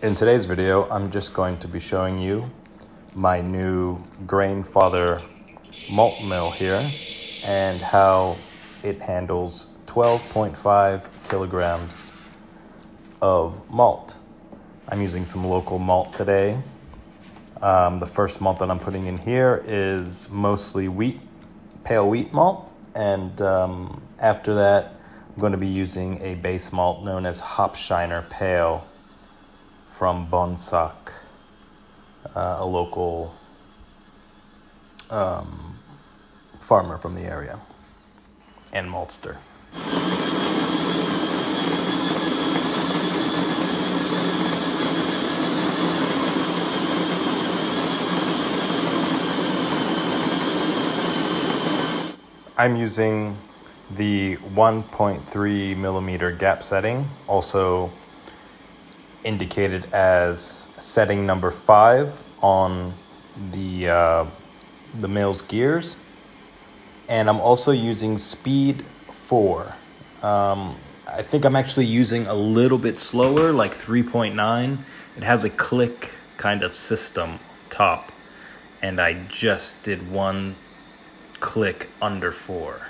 In today's video, I'm just going to be showing you my new Grainfather malt mill here and how it handles 12.5 kilograms of malt. I'm using some local malt today. The first malt that I'm putting in here is mostly wheat, pale wheat malt, and after that I'm going to be using a base malt known as Hopshiner Pale from Bonsack, a local farmer from the area, and maltster. I'm using the 1.3 millimeter gap setting, also indicated as setting number 5 on the mill's gears, and I'm also using speed 4. I think I'm actually using a little bit slower, like 3.9. It has a click kind of system top, and I just did one click under 4.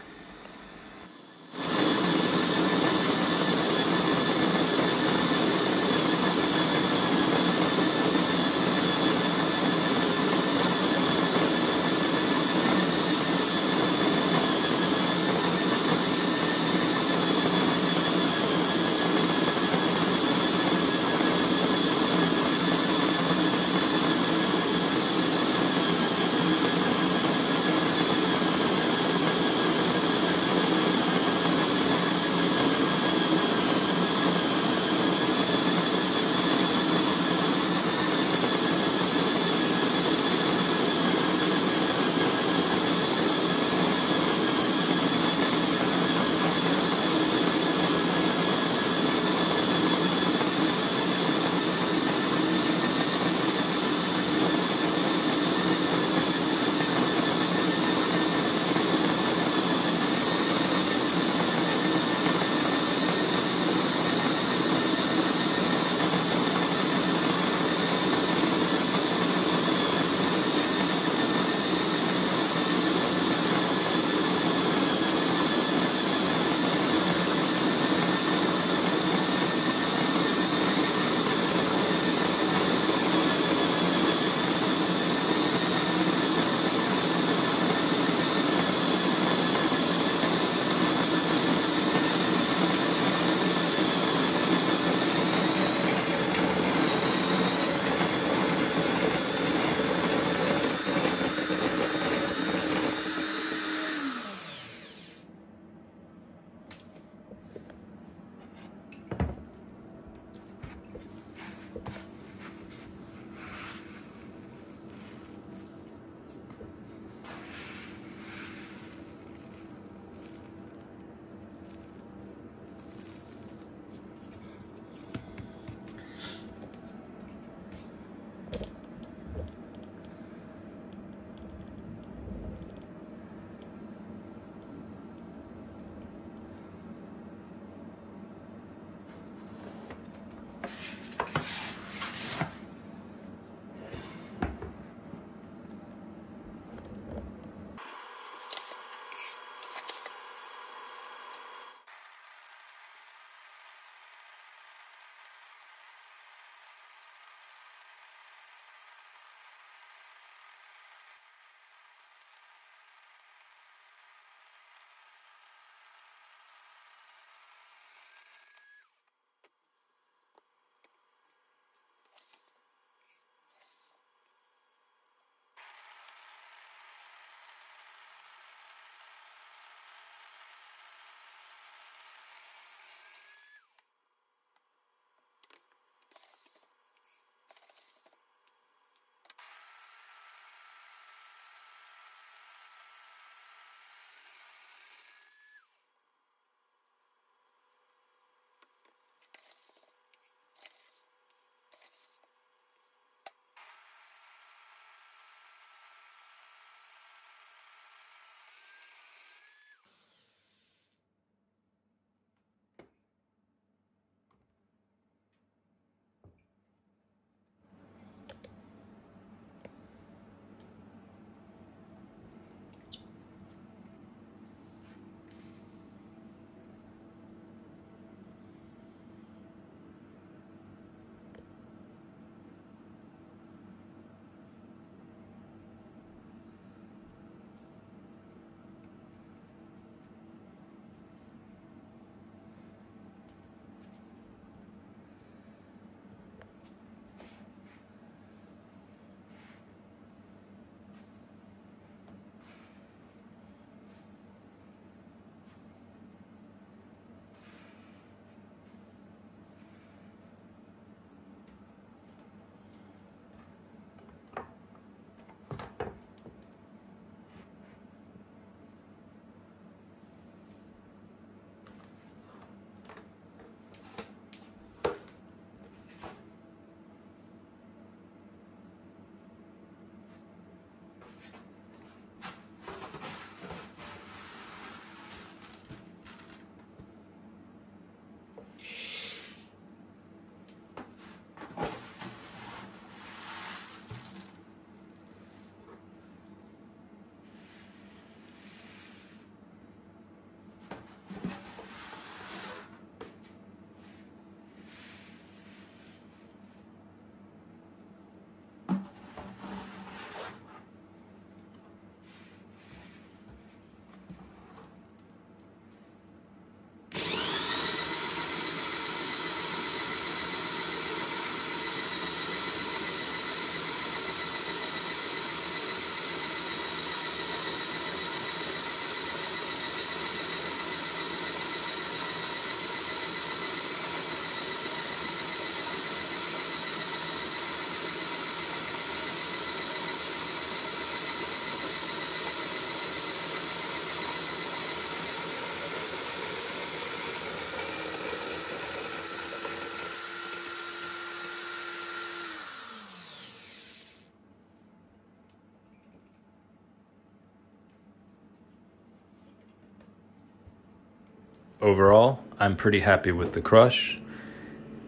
overall, I'm pretty happy with the crush.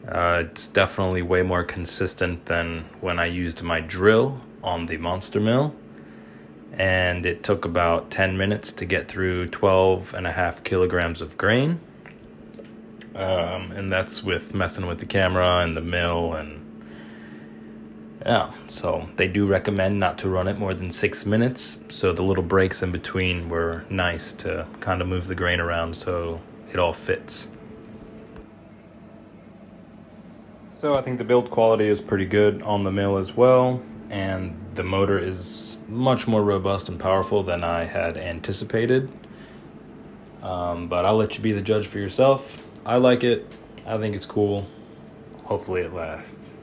It's definitely way more consistent than when I used my drill on the Monster Mill. And it took about 10 minutes to get through 12.5 kilograms of grain. And that's with messing with the camera and the mill, and yeah, so they do recommend not to run it more than 6 minutes. So the little breaks in between were nice to kind of move the grain around so it all fits. So I think the build quality is pretty good on the mill as well, and the motor is much more robust and powerful than I had anticipated. But I'll let you be the judge for yourself. I like it. I think it's cool. Hopefully it lasts.